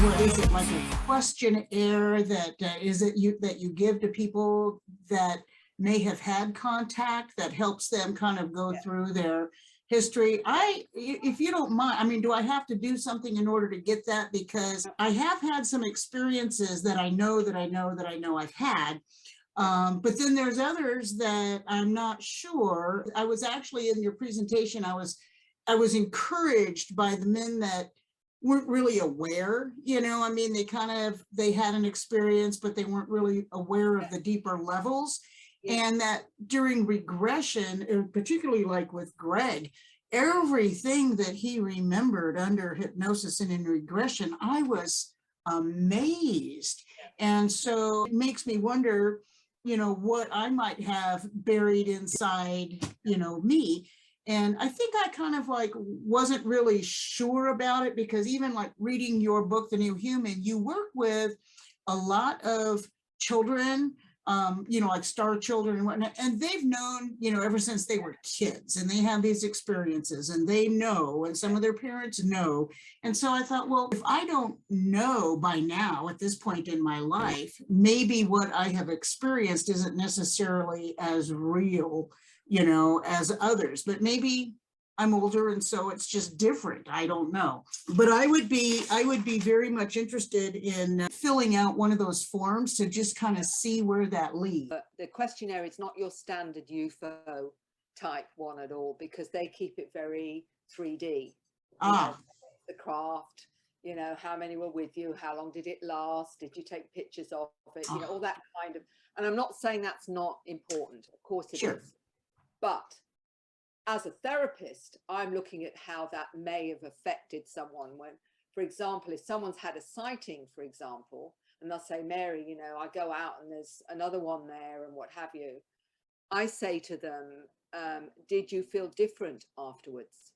What is it, like a questionnaire that that you give to people that may have had contact, that helps them kind of go through their history? If you don't mind, I mean, do I have to do something in order to get that? Because I have had some experiences that I know I've had. But then there's others that I'm not sure. I was actually in your presentation, I was encouraged by the men that weren't really aware, I mean, they had an experience, but they weren't really aware of the deeper levels. Yeah. And that during regression, particularly like with Greg, everything that he remembered under hypnosis and in regression, I was amazed. And so it makes me wonder, what I might have buried inside, me. And I think I kind of like wasn't really sure about it, because even like reading your book, The New Human, you work with a lot of children, like star children and whatnot, and they've known, ever since they were kids, and they have these experiences and they know, and some of their parents know. And so I thought, well, if I don't know by now at this point in my life, maybe what I have experienced isn't necessarily as real, as others, but maybe I'm older and so it's just different. I don't know. But I would be very much interested in filling out one of those forms to just kind of see where that leads. The questionnaire is not your standard UFO type one at all, because they keep it very 3D. The craft, how many were with you, how long did it last, did you take pictures of it, all that kind of. And I'm not saying that's not important, of course it is. But as a therapist, I'm looking at how that may have affected someone. When, for example, if someone's had a sighting, for example, and they'll say, Mary, I go out and there's another one there and what have you. I say to them, did you feel different afterwards?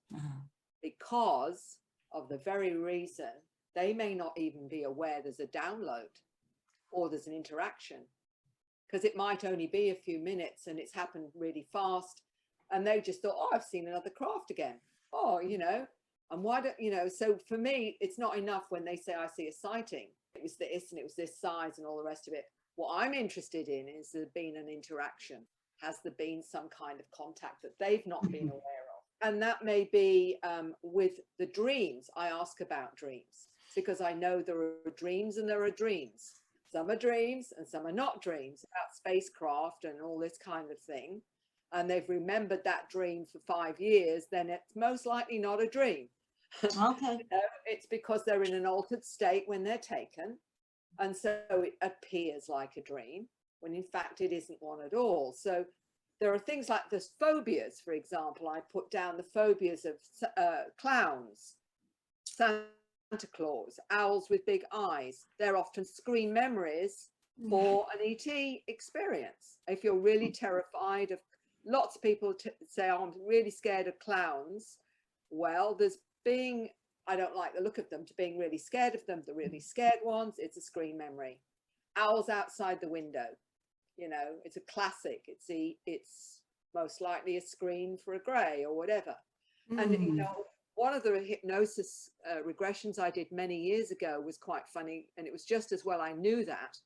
Because of the very reason they may not even be aware there's a download or there's an interaction. Because it might only be a few minutes and it's happened really fast. And they just thought, oh, I've seen another craft again. Oh, and why don't, so for me, it's not enough when they say, I see a sighting. It was this and it was this size and all the rest of it. What I'm interested in is there been an interaction? Has there been some kind of contact that they've not been aware of? And that may be with the dreams. I ask about dreams because I know there are dreams and there are dreams. Some are dreams and some are not dreams, about spacecraft and all this kind of thing. And they've remembered that dream for 5 years, then it's most likely not a dream. Okay. It's because they're in an altered state when they're taken. And so it appears like a dream when in fact it isn't one at all. So there are things like this phobias, for example. I put down the phobias of clowns, Santa Claus, owls with big eyes. They're often screen memories for an ET experience. If you're really terrified of, lots of people say, oh, I'm really scared of clowns. Well, there's being, I don't like the look of them, to being really scared of them, the really scared ones, it's a screen memory. Owls outside the window, it's a classic. It's most likely a screen for a grey or whatever. And, one of the hypnosis regressions I did many years ago was quite funny. And it was just as well I knew that,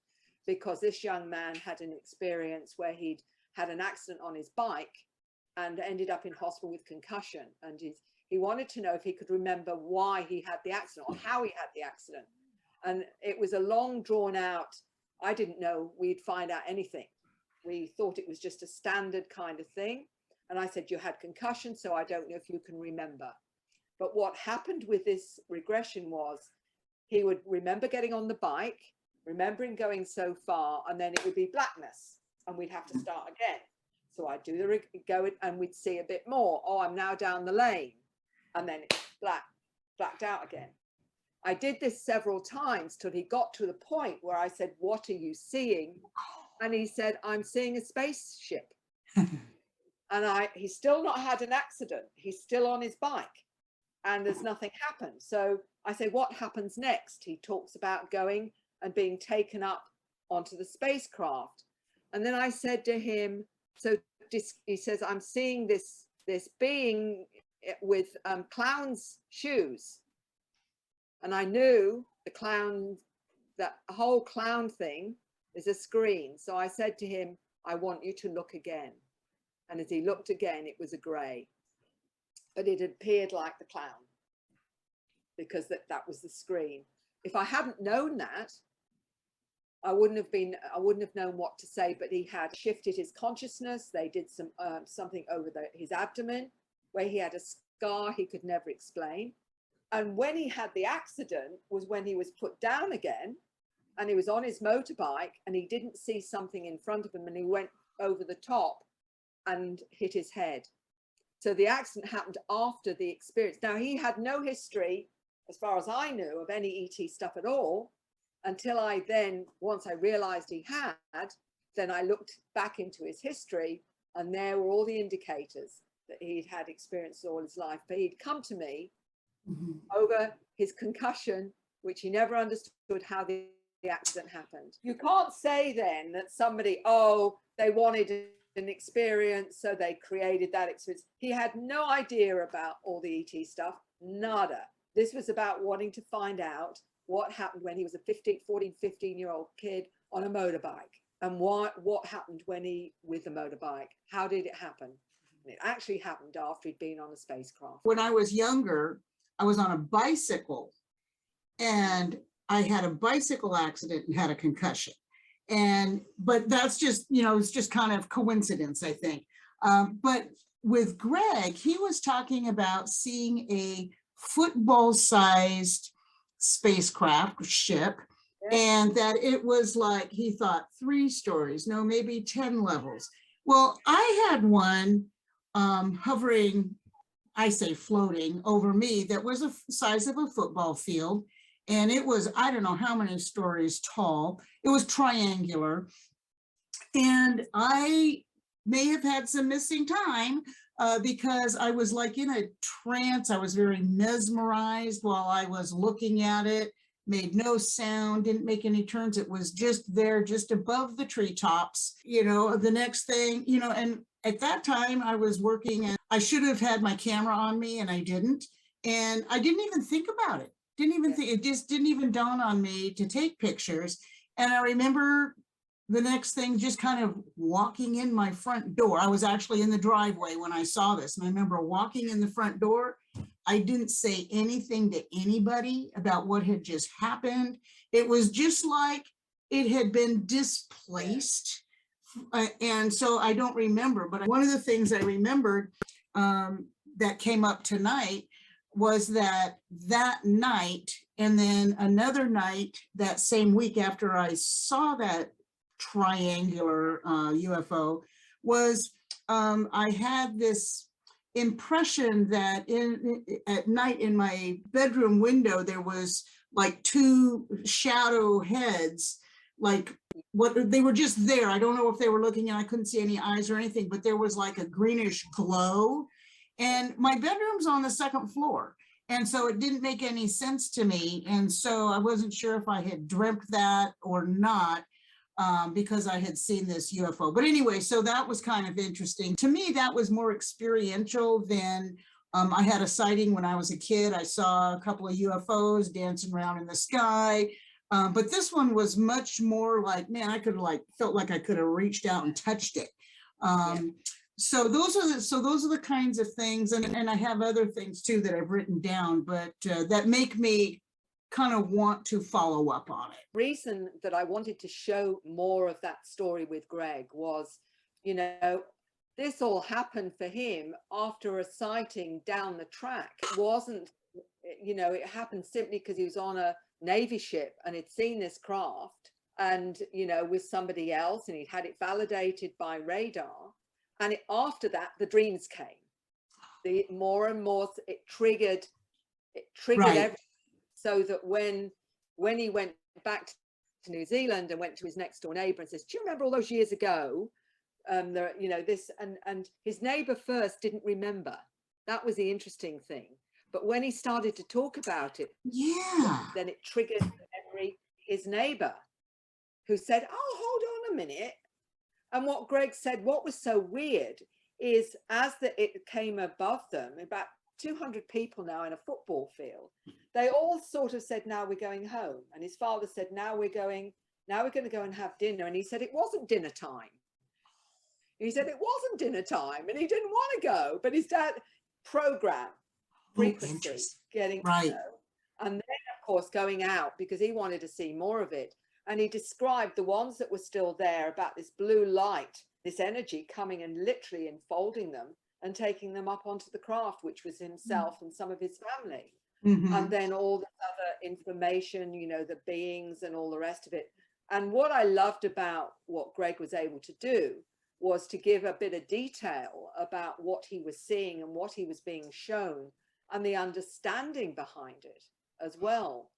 because this young man had an experience where he'd had an accident on his bike and ended up in hospital with concussion. And he wanted to know if he could remember why he had the accident or how he had the accident. And it was a long drawn out, I didn't know we'd find out anything. We thought it was just a standard kind of thing. And I said, you had concussion, so I don't know if you can remember. But what happened with this regression was he would remember getting on the bike, remembering going so far, and then it would be blackness and we'd have to start again. So I'd do the go and we'd see a bit more. Oh, I'm now down the lane. And then it's blacked out again. I did this several times till he got to the point where I said, what are you seeing? And he said, I'm seeing a spaceship. And he's still not had an accident. He's still on his bike and there's nothing happened. So I say, what happens next? He talks about going and being taken up onto the spacecraft. And then I said to him, so he says, I'm seeing this being with clown's shoes. And I knew the clown, that whole clown thing is a screen. So I said to him, I want you to look again. And as he looked again, it was a grey, but it appeared like the clown because that was the screen. If I hadn't known that, I wouldn't have known what to say, but he had shifted his consciousness. They did something over his abdomen where he had a scar he could never explain. And when he had the accident was when he was put down again, and he was on his motorbike and he didn't see something in front of him, and he went over the top and hit his head. So the accident happened after the experience. Now, he had no history, as far as I knew, of any ET stuff at all, until I then, once I realized he had, then I looked back into his history, and there were all the indicators that he'd had experiences all his life. But he'd come to me over his concussion, which he never understood how the accident happened. You can't say then that somebody, oh, they wanted an experience, so they created that experience. He had no idea about all the ET stuff, nada. This was about wanting to find out what happened when he was a 14, 15-year-old kid on a motorbike, and what happened when he, with the motorbike, how did it happen? And it actually happened after he'd been on a spacecraft. When I was younger, I was on a bicycle, and I had a bicycle accident and had a concussion. But that's just, it's just kind of coincidence, I think. But with Greg, he was talking about seeing a football-sized spacecraft ship, and that it was like, he thought 3 stories, no, maybe 10 levels. Well, I had one hovering, I say floating over me, that was the size of a football field. And it was, I don't know how many stories tall. It was triangular. And I may have had some missing time because I was like in a trance. I was very mesmerized while I was looking at it, made no sound, didn't make any turns. It was just there, just above the treetops, the next thing, and at that time I was working, and I should have had my camera on me, and I didn't. And I didn't even think about it. It just didn't even dawn on me to take pictures. And I remember the next thing, just kind of walking in my front door. I was actually in the driveway when I saw this. And I remember walking in the front door. I didn't say anything to anybody about what had just happened. It was just like it had been displaced. And so I don't remember, but one of the things I remembered that came up tonight was that night, and then another night that same week after I saw that triangular UFO, was I had this impression that at night in my bedroom window there was like 2 shadow heads, like they were just there. I don't know if they were looking, and I couldn't see any eyes or anything, but there was like a greenish glow. And my bedroom's on the 2nd floor. And so it didn't make any sense to me. And so I wasn't sure if I had dreamt that or not, because I had seen this UFO. But anyway, so that was kind of interesting. To me, that was more experiential than I had a sighting when I was a kid. I saw a couple of UFOs dancing around in the sky. But this one was much more like, man, I could felt like I could have reached out and touched it. So those are the kinds of things, and I have other things too that I've written down, but that make me kind of want to follow up on it. Reason that I wanted to show more of that story with Greg was, this all happened for him after a sighting down the track. It wasn't, it happened simply because he was on a Navy ship and had seen this craft, and with somebody else, and he'd had it validated by radar. And after that, the dreams came. The more and more it triggered right. Everything. So that when he went back to New Zealand and went to his next door neighbor and says, "Do you remember all those years ago? This," and his neighbor first didn't remember. That was the interesting thing. But when he started to talk about it, then it triggered his neighbor, who said, "Oh, hold on a minute." And what Greg said, what was so weird is, as it came above them, about 200 people now in a football field. They all sort of said, now we're going home. And his father said, now we're going to go and have dinner. And he said, it wasn't dinner time. He said, it wasn't dinner time. And he didn't want to go. But his dad program, frequency, getting to know. And then, of course, going out because he wanted to see more of it. And he described the ones that were still there about this blue light, this energy coming and literally enfolding them and taking them up onto the craft, which was himself and some of his family. And then all the other information, you know, the beings and all the rest of it. And what I loved about what Greg was able to do was to give a bit of detail about what he was seeing and what he was being shown and the understanding behind it as well,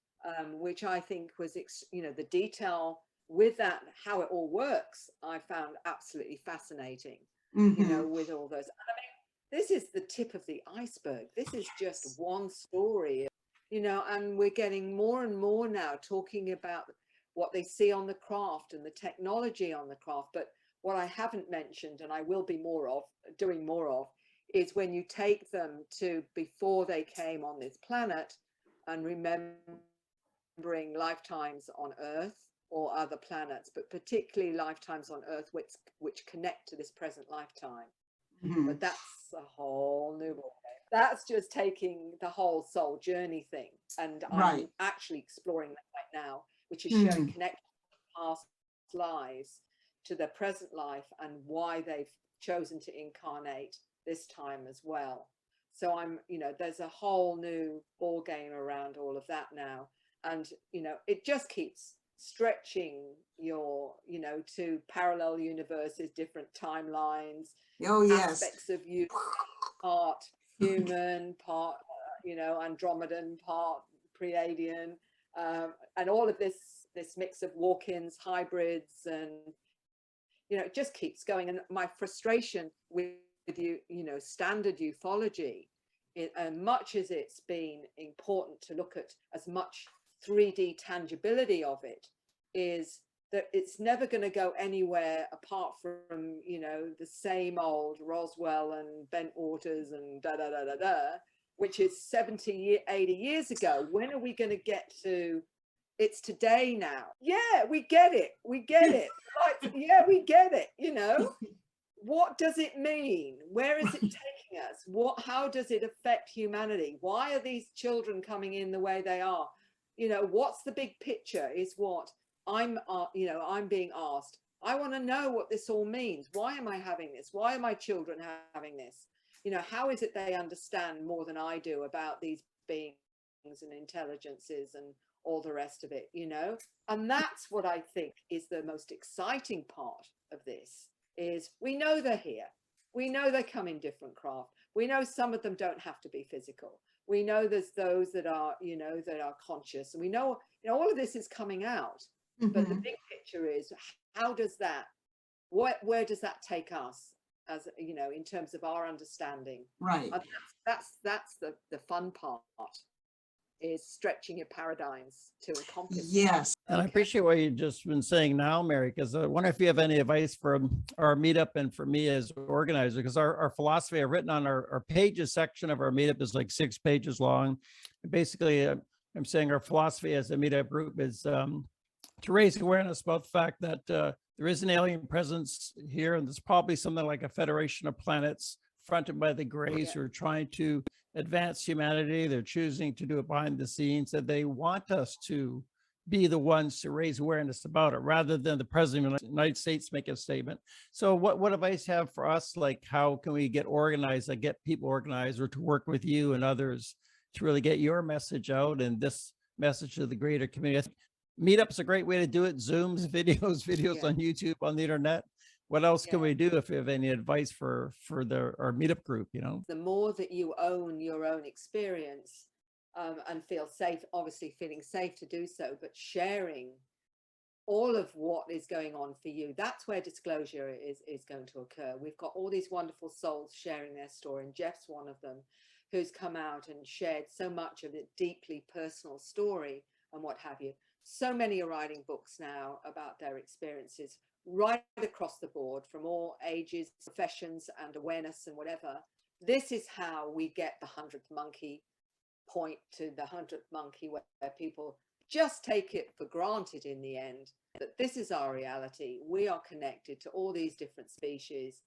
which I think was, you know, the detail with that, how it all works, I found absolutely fascinating, you know, with all those. I mean, this is the tip of the iceberg. This is just one story, you know, and we're getting more and more now talking about what they see on the craft and the technology on the craft. But what I haven't mentioned, and I will be doing more of, is when you take them to before they came on this planet and remembering lifetimes on Earth or other planets, but particularly lifetimes on Earth, which connect to this present lifetime. But that's a whole new ball game. That's just taking the whole soul journey thing. And I'm actually exploring that right now, which is showing connection to past lives to their present life and why they've chosen to incarnate this time as well. So I'm, you know, there's a whole new ball game around all of that now. And, you know, it just keeps stretching your, you know, to parallel universes, different timelines, aspects of you, part human, part, you know, Andromedan, part Pleiadian, and all of this mix of walk-ins, hybrids, and, you know, it just keeps going. And my frustration with you, you know, standard ufology, much as it's been important to look at as much 3D tangibility of it, is that it's never going to go anywhere apart from, you know, the same old Roswell and Bentwaters and which is 70, 80 years ago. When are we going to get to, it's today now? Yeah, we get it. We get it. Like, yeah, we get it. You know, what does it mean? Where is it taking us? How does it affect humanity? Why are these children coming in the way they are? You know, what's the big picture is what I'm, you know, I'm being asked. I want to know what this all means. Why am I having this? Why are my children having this? You know, how is it they understand more than I do about these beings and intelligences and all the rest of it, you know? And that's what I think is the most exciting part of this, is we know they're here. We know they come in different craft. We know some of them don't have to be physical. We know there's those that are, you know, that are conscious. And we know, you know, all of this is coming out. But the big picture is, how does that, where does that take us, as, you know, in terms of our understanding? Right. That's the fun part, is stretching your paradigms to encompass. Yes. And I appreciate what you've just been saying now, Mary, because I wonder if you have any advice for our meetup and for me as organizer, because our philosophy I've written on our pages section of our meetup is like 6 pages long. Basically, I'm saying our philosophy as a meetup group is to raise awareness about the fact that there is an alien presence here, and there's probably something like a federation of planets fronted by the Greys who are trying to advance humanity. They're choosing to do it behind the scenes, and they want us to be the ones to raise awareness about it, rather than the president of the United States make a statement. So what advice have for us? Like, how can we get organized, like get people organized, or to work with you and others to really get your message out and this message to the greater community? Meetup's a great way to do it. Zooms, videos on YouTube, on the internet. What else can we do if you have any advice for our meetup group, you know? The more that you own your own experience and feel safe, obviously feeling safe to do so, but sharing all of what is going on for you, that's where disclosure is going to occur. We've got all these wonderful souls sharing their story, and Jeff's one of them, who's come out and shared so much of a deeply personal story and what have you. So many are writing books now about their experiences right across the board, from all ages, professions and awareness and whatever. this is how we get the 100th monkey point to the 100th monkey, where people just take it for granted in the end that this is our reality. We are connected to all these different species,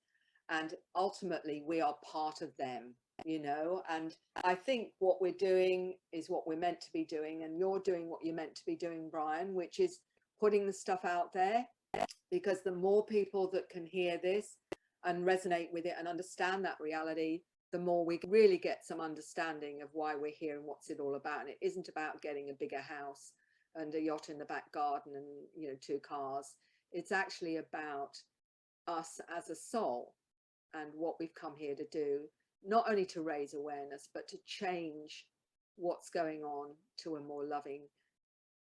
and ultimately we are part of them, you know. And I think what we're doing is what we're meant to be doing, and you're doing what you're meant to be doing, Brian, which is putting the stuff out there, because the more people that can hear this and resonate with it and understand that reality, the more we can really get some understanding of why we're here and what's it all about. And it isn't about getting a bigger house and a yacht in the back garden and, you know, 2 cars. It's actually about us as a soul and what we've come here to do, not only to raise awareness, but to change what's going on to a more loving,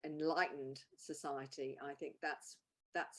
enlightened society. I think that's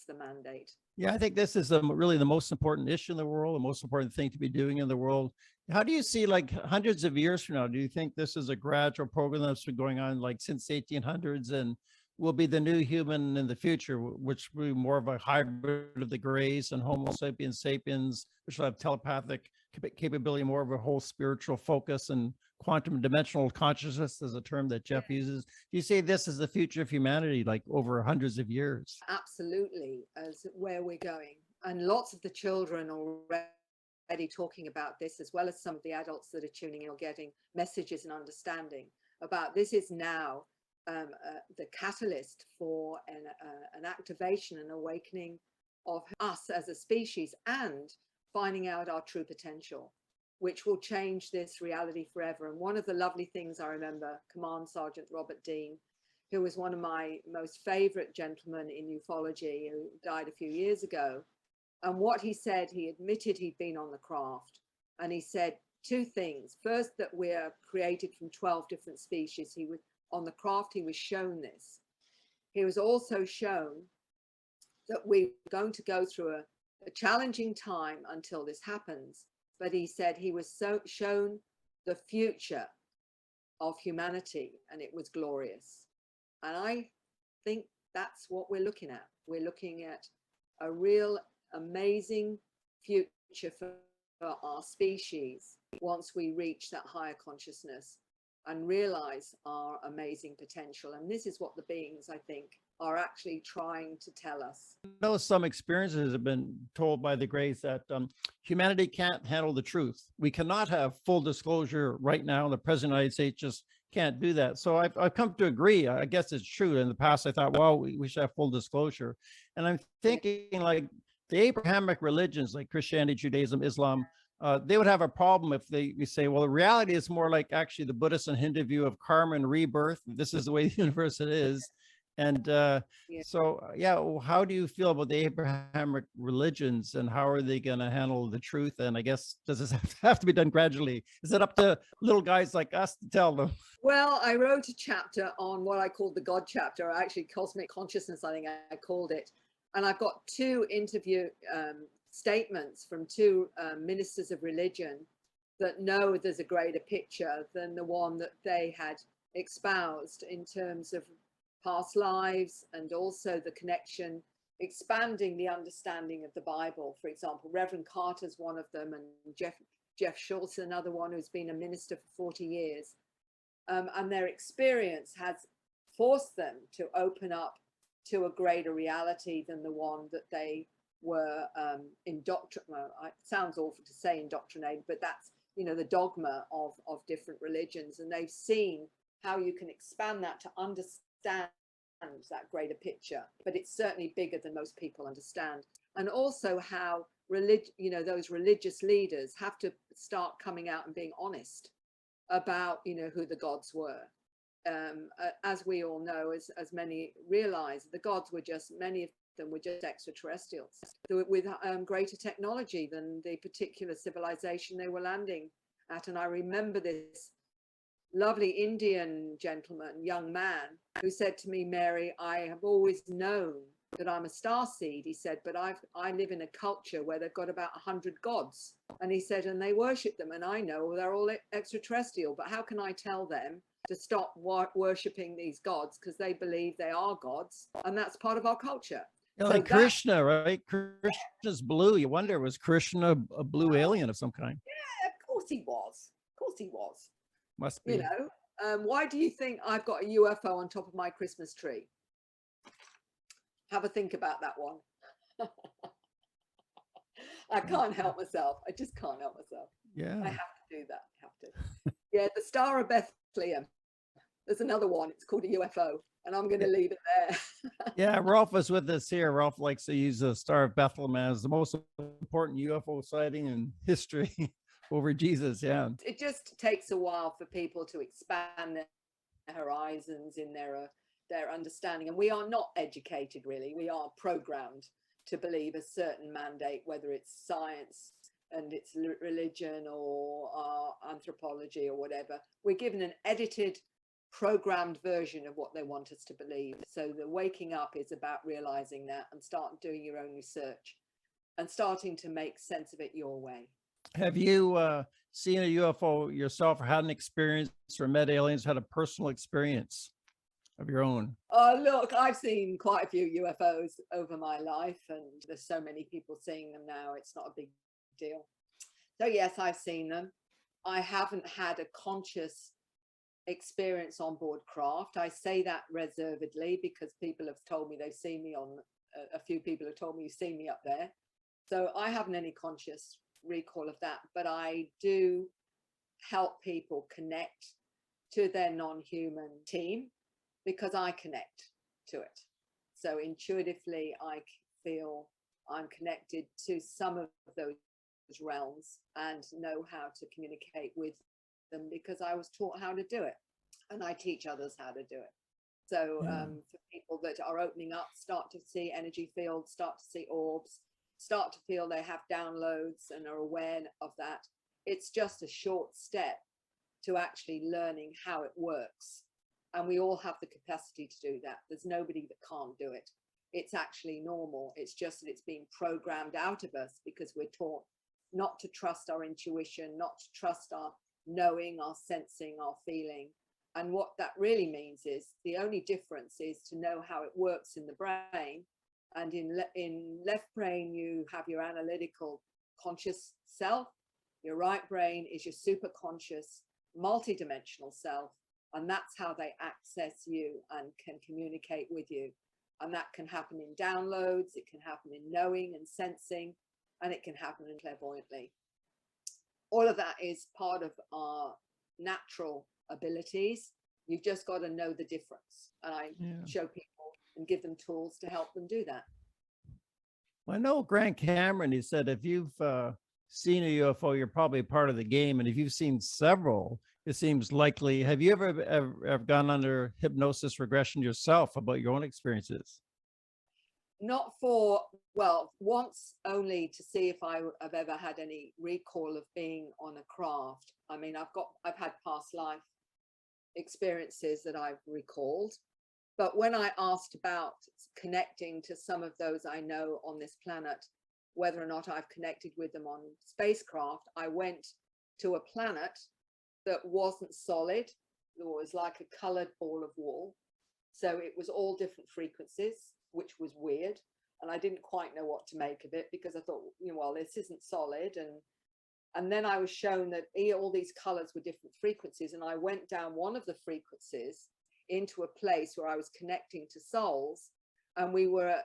the mandate. Yeah, I think this is really the most important issue in the world, the most important thing to be doing in the world. How do you see, like, hundreds of years from now? Do you think this is a gradual program that's been going on like since 1800s and will be the new human in the future, which will be more of a hybrid of the Greys and Homo sapiens sapiens, which will have telepathic capability, more of a whole spiritual focus, and quantum dimensional consciousness is a term that Jeff uses. Do you say this is the future of humanity, like over hundreds of years? Absolutely, as where we're going. And lots of the children already talking about this, as well as some of the adults that are tuning in or getting messages and understanding about this is now the catalyst for an activation and awakening of us as a species, and finding out our true potential, which will change this reality forever. And one of the lovely things I remember, Command Sergeant Robert Dean, who was one of my most favorite gentlemen in ufology, who died a few years ago, and what he said, he admitted he'd been on the craft, and he said 2 things. First, that we're created from 12 different species. He was on the craft, he was shown this. He was also shown that we're going to go through a challenging time until this happens. But he said he was shown the future of humanity, and it was glorious. And I think that's what we're looking at. We're looking at a real amazing future for our species once we reach that higher consciousness and realize our amazing potential. And this is what the beings, I think, are actually trying to tell us. I know some experiences have been told by the Greys that humanity can't handle the truth. We cannot have full disclosure right now. The president of the United States just can't do that. So I've come to agree. I guess it's true. In the past, I thought, well, we should have full disclosure. And I'm thinking, like, the Abrahamic religions, like Christianity, Judaism, Islam, they would have a problem if we say, well, the reality is more like actually the Buddhist and Hindu view of karma and rebirth. This is the way the universe it is. And so, yeah, how do you feel about the Abrahamic religions, and how are they going to handle the truth? And I guess, does this have to be done gradually? Is it up to little guys like us to tell them? Well, I wrote a chapter on what I called the God chapter, or actually cosmic consciousness, I think I called it. And I've got 2 interview statements from 2 ministers of religion that know there's a greater picture than the one that they had espoused in terms of past lives, and also the connection, expanding the understanding of the Bible. For example, Reverend Carter's one of them, and Jeff Schultz, another one, who's been a minister for 40 years. And their experience has forced them to open up to a greater reality than the one that they were indoctrinated. Well, it sounds awful to say indoctrinated, but that's, you know, the dogma of different religions. And they've seen how you can expand that to understand that greater picture, but it's certainly bigger than most people understand. And also how those religious leaders have to start coming out and being honest about, you know, who the gods were. As we all know, as many realize, the gods were just, many of them were just extraterrestrials with greater technology than the particular civilization they were landing at. And I remember this lovely Indian gentleman, young man, who said to me, Mary, I have always known that I'm a starseed. He said, but I live in a culture where they've got about 100 gods. And he said, and they worship them. And I know they're all extraterrestrial, but how can I tell them to stop worshipping these gods, because they believe they are gods, and that's part of our culture. Yeah, so like Krishna, right? Krishna's blue. You wonder, was Krishna a blue alien of some kind? Yeah, of course he was. Of course he was. Must be. You know, why do you think I've got a UFO on top of my Christmas tree? Have a think about that one. I can't help myself. I just can't help myself. Yeah. I have to do that. I have to. Yeah, the Star of Bethlehem. There's another one. It's called a UFO, and I'm going to leave it there. Yeah, Rolf was with us here. Rolf likes to use the Star of Bethlehem as the most important UFO sighting in history over Jesus. Yeah. It just takes a while for people to expand their horizons in their understanding, and we are not educated really. We are programmed to believe a certain mandate, whether it's science and it's religion or anthropology or whatever. We're given an edited, programmed version of what they want us to believe. So the waking up is about realizing that and start doing your own research and starting to make sense of it your way. Have you seen a UFO yourself or had an experience or met aliens, had a personal experience of your own? Look, I've seen quite a few UFOs over my life, and there's so many people seeing them now, it's not a big deal. So yes, I've seen them. I haven't had a conscious experience on board craft. I say that reservedly because people have told me they've seen me on, a few people have told me you've seen me up there. So I haven't any conscious recall of that, but I do help people connect to their non-human team because I connect to it. So intuitively, I feel I'm connected to some of those realms and know how to communicate with them because I was taught how to do it, and I teach others how to do it. So for people that are opening up, start to see energy fields, start to see orbs, start to feel they have downloads and are aware of that, it's just a short step to actually learning how it works. And we all have the capacity to do that. There's nobody that can't do it. It's actually normal. It's just that it's being programmed out of us because we're taught not to trust our intuition, not to trust our knowing, our sensing, our feeling. And what that really means is the only difference is to know how it works in the brain. And in left brain, you have your analytical conscious self. Your right brain is your super conscious, multidimensional self. And that's how they access you and can communicate with you. And that can happen in downloads, it can happen in knowing and sensing, and it can happen in clairvoyantly. All of that is part of our natural abilities. You've just got to know the difference. And I show people and give them tools to help them do that. Well, I know Grant Cameron, he said, if you've seen a UFO, you're probably part of the game. And if you've seen several, it seems likely. Have you ever gone under hypnosis regression yourself about your own experiences? Not for, well, once only to see if I've ever had any recall of being on a craft. I mean, I've had past life experiences that I've recalled. But when I asked about connecting to some of those I know on this planet, whether or not I've connected with them on spacecraft, I went to a planet that wasn't solid. It was like a colored ball of wool. So it was all different frequencies, which was weird. And I didn't quite know what to make of it because I thought, you know, well, this isn't solid. And then I was shown that all these colors were different frequencies. And I went down one of the frequencies into a place where I was connecting to souls. And we were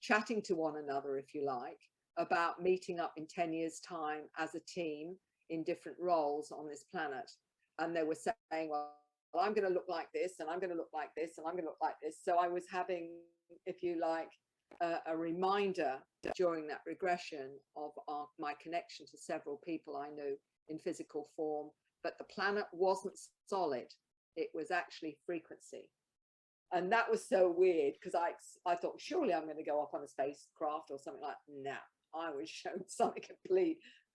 chatting to one another, if you like, about meeting up in 10 years' time as a team in different roles on this planet. And they were saying, well, I'm going to look like this, and I'm going to look like this, and I'm going to look like this. So I was having, if you like, a reminder during that regression of my connection to several people I knew in physical form, but the planet wasn't solid. It was actually frequency. And that was so weird because I thought, surely I'm going to go up on a spacecraft or something like that. No, I was shown something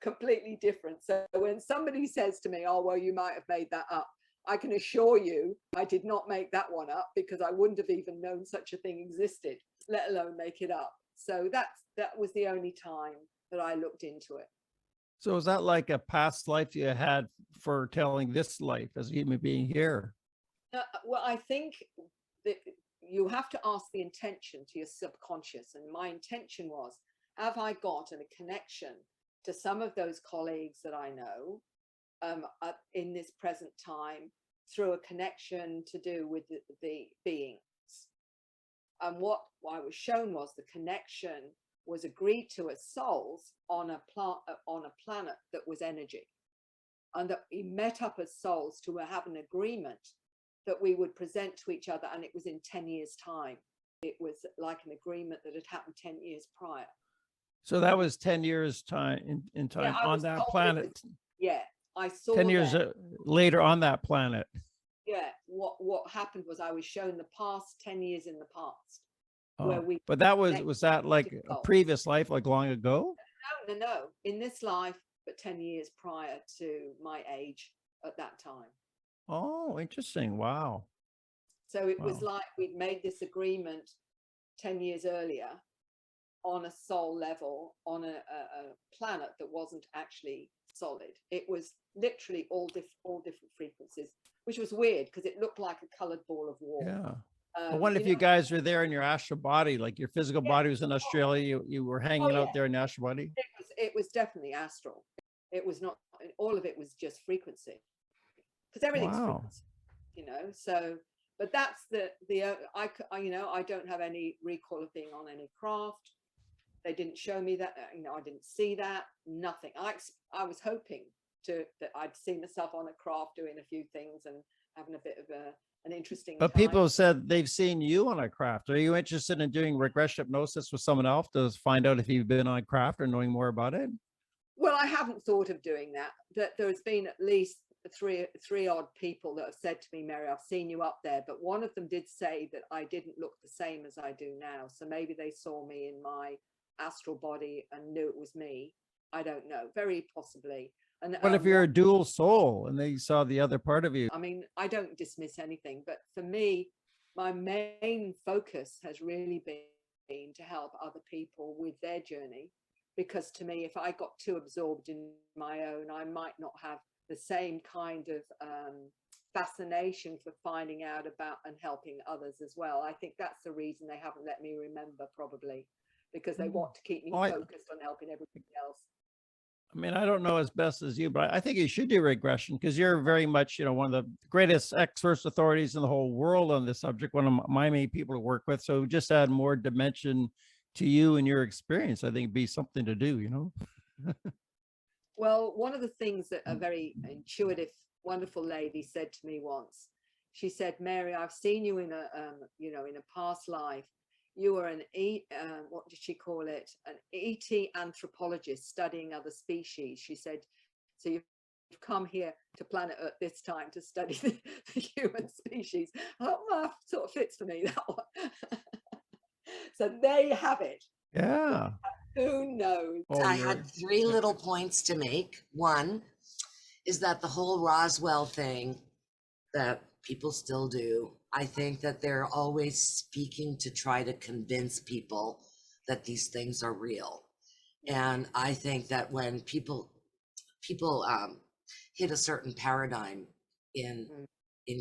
completely different. So when somebody says to me, oh, well, you might have made that up, I can assure you I did not make that one up because I wouldn't have even known such a thing existed, let alone make it up. So that was the only time that I looked into it. So is that like a past life you had for telling this life as a human being here? Well, I think that you have to ask the intention to your subconscious. And my intention was, have I got a connection to some of those colleagues that I know in this present time through a connection to do with the beings. And what I was shown was the connection was agreed to as souls on a planet that was energy, and that we met up as souls to have an agreement that we would present to each other, and it was in 10 years' time. It was like an agreement that had happened 10 years prior. So that was 10 years time in time I on was that told it planet. was- yeah, I saw 10 years them. later on that planet. Yeah, what happened was I was shown the past 10 years in the past, where Oh, we but that was connected that like to a souls. previous life, like long ago? No, in this life, but 10 years prior to my age at that time. Oh, interesting. Wow. So it was Wow. like we'd made this agreement 10 years earlier on a soul level on a planet that wasn't actually solid. It was literally all different frequencies, which was weird because it looked like a colored ball of war. Yeah. I wonder if you you know, guys were there in your astral body, like your physical Yeah. body was in Australia. You were hanging yeah. out there in the astral body. it was definitely astral. It was not, all of it was just frequency, because everything's Wow. frequency, you know. So, but that's I don't have any recall of being on any craft. They didn't show me that, I didn't see that, nothing. I was hoping that I'd see myself on a craft doing a few things and having a bit of an interesting But time. people said they've seen you on a craft. Are you interested in doing regression hypnosis with someone else to find out if you've been on a craft or knowing more about it? Well, I haven't thought of doing that. There's been at least three odd people that have said to me, Mary, I've seen you up there. But one of them did say that I didn't look the same as I do now. So maybe they saw me in my astral body and knew it was me. I don't know, very possibly. And What if you're a dual soul and they saw the other part of you? I mean, I don't dismiss anything, but for me, my main focus has really been to help other people with their journey. Because to me, if I got too absorbed in my own, I might not have the same kind of fascination for finding out about and helping others as well. I think that's the reason they haven't let me remember, probably, because they want to keep me focused on helping everybody else. I mean, I don't know as best as you, but I think you should do regression because you're very much, one of the greatest experts, authorities in the whole world on this subject, one of my main people to work with. So just add more dimension to you and your experience. I think it'd be something to do, Well, one of the things that a very intuitive, wonderful lady said to me once, she said, Mary, I've seen you in a past life. You were what did she call it? An ET anthropologist studying other species. She said, so you've come here to planet Earth this time to study the human species. Oh, well, sort of fits for me, that one. So there you have it. Yeah. Who knows? I had three little points to make. One is that the whole Roswell thing that people still do, I think that they're always speaking to try to convince people that these things are real. And I think that when people hit a certain paradigm in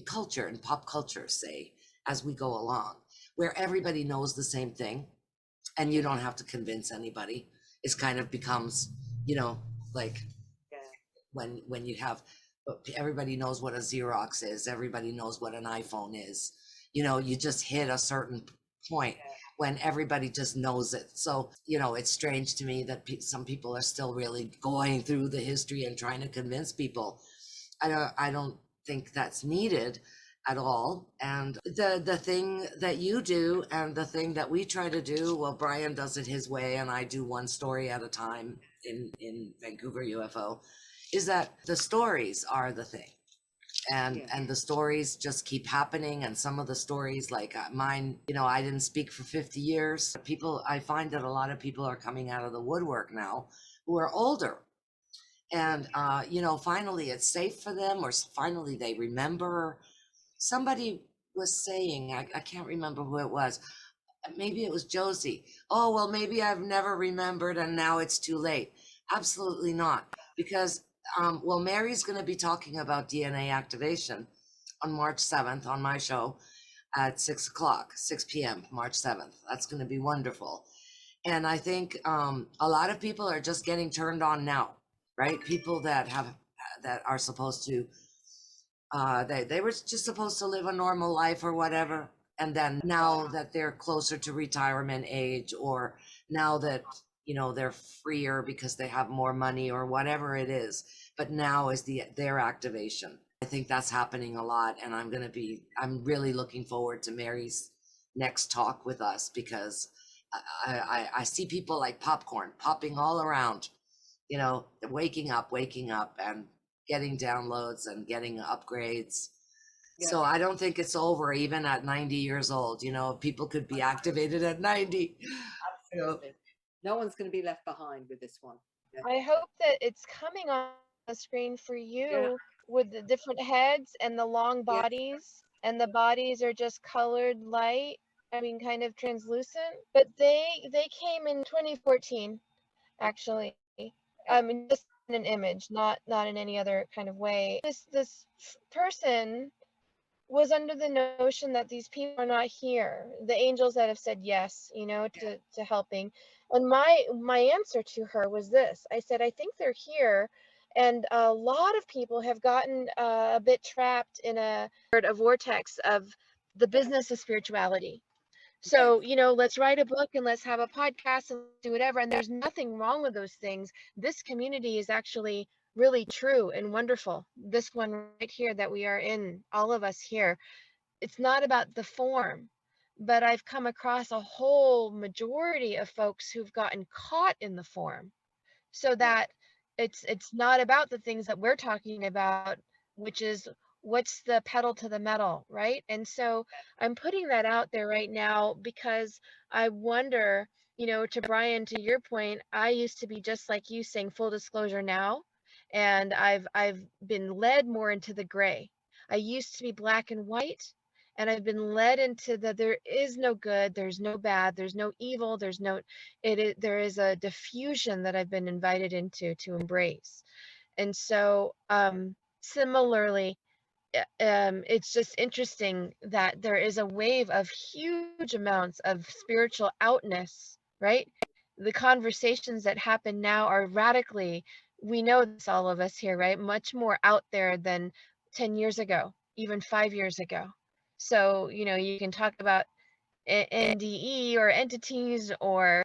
culture and pop culture, say, as we go along, where everybody knows the same thing and you don't have to convince anybody, it kind of becomes, like when you have, everybody knows what a Xerox is, everybody knows what an iPhone is, you just hit a certain point when everybody just knows it. So, it's strange to me that some people are still really going through the history and trying to convince people. I don't think that's needed at all. And the thing that you do and the thing that we try to do, well, Brian does it his way and I do one story at a time in Vancouver UFO, is that the stories are the thing. And the stories just keep happening. And some of the stories, like mine, I didn't speak for 50 years. I find that a lot of people are coming out of the woodwork now who are older. And, finally it's safe for them, or finally they remember. Somebody was saying, I can't remember who it was. Maybe it was Jozy. Oh, well, maybe I've never remembered and now it's too late. Absolutely not. Because, Mary's going to be talking about DNA activation on March 7th on my show at 6 p.m., March 7th. That's going to be wonderful. And I think a lot of people are just getting turned on now, right? People that are supposed to, they were just supposed to live a normal life or whatever. And then now that they're closer to retirement age, or now that, you know, they're freer because they have more money or whatever it is, but now is their activation. I think that's happening a lot. And I'm really looking forward to Mary's next talk with us, because I see people like popcorn popping all around, you know, waking up and getting downloads and getting upgrades. Yeah. So I don't think it's over even at 90 years old. You know, people could be activated at 90. Absolutely. No one's going to be left behind with this one. Yeah. I hope that it's coming on the screen for you with the different heads and the long bodies, and the bodies are just colored light. I mean, kind of translucent. But they came in 2014, actually. I mean, just in an image, not in any other kind of way. This person was under the notion that these people are not here, the angels that have said yes, you know, to helping. And my answer to her was this. I said, I think they're here, and a lot of people have gotten a bit trapped in a vortex of the business of spirituality. So, you know, let's write a book and let's have a podcast and do whatever. And there's nothing wrong with those things. This community is actually really true and wonderful. This one right here that we are in, all of us here, it's not about the form, but I've come across a whole majority of folks who've gotten caught in the form, so that it's not about the things that we're talking about, which is what's the pedal to the metal, right? And so I'm putting that out there right now because I wonder, you know, to Brian, to your point, I used to be just like you, saying full disclosure now, and I've been led more into the gray. I used to be black and white, and I've been led into the there is no good, there's no bad, there's no evil, there's no there is a diffusion that I've been invited into to embrace. And so similarly, it's just interesting that there is a wave of huge amounts of spiritual outness, right? The conversations that happen now are radically, we know this, all of us here, right? Much more out there than 10 years ago, even 5 years ago. So, you know, you can talk about NDE or entities or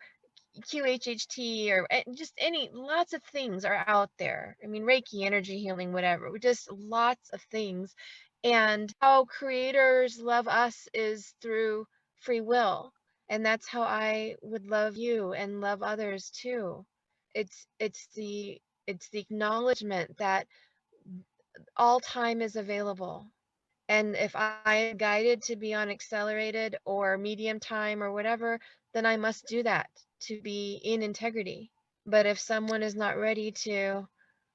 QHHT or just lots of things are out there. I mean, Reiki, energy healing, whatever, just lots of things. And how creators love us is through free will. And that's how I would love you and love others too. It's the acknowledgement that all time is available. And if I am guided to be on accelerated or medium time or whatever, then I must do that to be in integrity. But if someone is not ready to,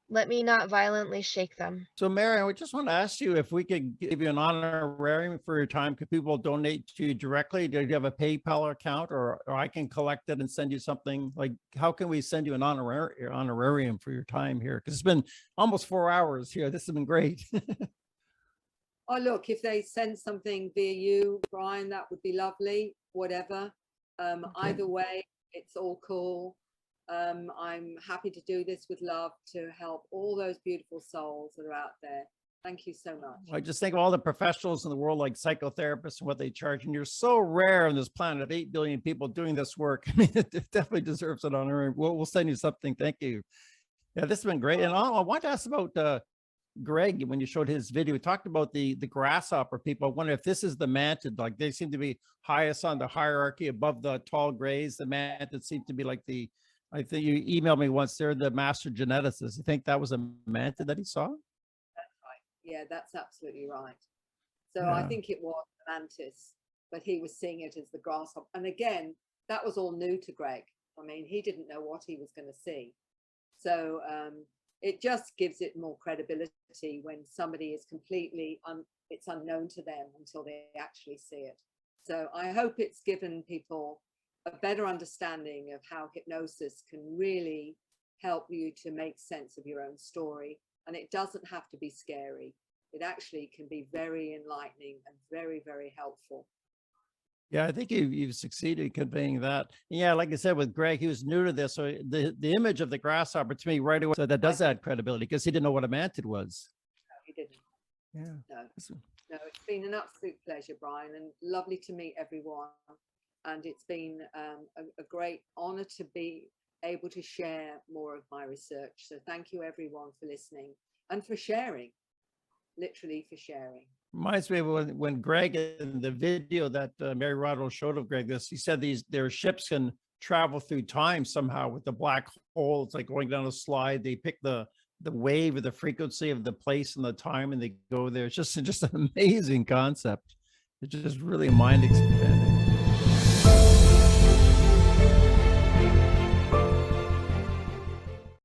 let me not violently shake them. So Mary, I just want to ask you if we could give you an honorarium for your time. Could people donate to you directly? Do you have a PayPal account, or I can collect it and send you something? Like, how can we send you an honorarium for your time here? Because it's been almost 4 hours here. This has been great. Oh, look, if they send something via you, Brian, that would be lovely. Whatever. Either way, it's all cool. I'm happy to do this with love to help all those beautiful souls that are out there. Thank you so much. I just think of all the professionals in the world, like psychotherapists and what they charge, and you're so rare on this planet of 8 billion people doing this work. I mean, it definitely deserves an honor. We'll send you something. Thank you. Yeah, this has been great. And I want to ask about Greg, when you showed his video, he talked about the grasshopper people. I wonder if this is the mantid, like they seem to be highest on the hierarchy above the tall grays. The mantid seem to be like I think you emailed me once, they're the master geneticists. You think that was a mantid that he saw? That's right. Yeah, that's absolutely right. So I think it was mantis, but he was seeing it as the grasshopper. And again, that was all new to Greg. I mean, he didn't know what he was going to see. So it just gives it more credibility when somebody is completely, it's unknown to them until they actually see it. So I hope it's given people a better understanding of how hypnosis can really help you to make sense of your own story. And it doesn't have to be scary. It actually can be very enlightening and very, very helpful. Yeah, I think you've succeeded conveying that. Yeah, like I said with Greg, he was new to this, so the image of the grasshopper to me right away, so that does add credibility because he didn't know what a mantid was. No, he didn't. Yeah. No. No, it's been an absolute pleasure, Brian, and lovely to meet everyone. And it's been a great honor to be able to share more of my research. So thank you everyone for listening and for sharing, literally for sharing. Reminds me of when Greg in the video that Mary Rodwell showed of Greg, he said their ships can travel through time somehow with the black hole. It's like going down a slide. They pick the wave or the frequency of the place and the time, and they go there. It's just an amazing concept. It's just really mind expanding.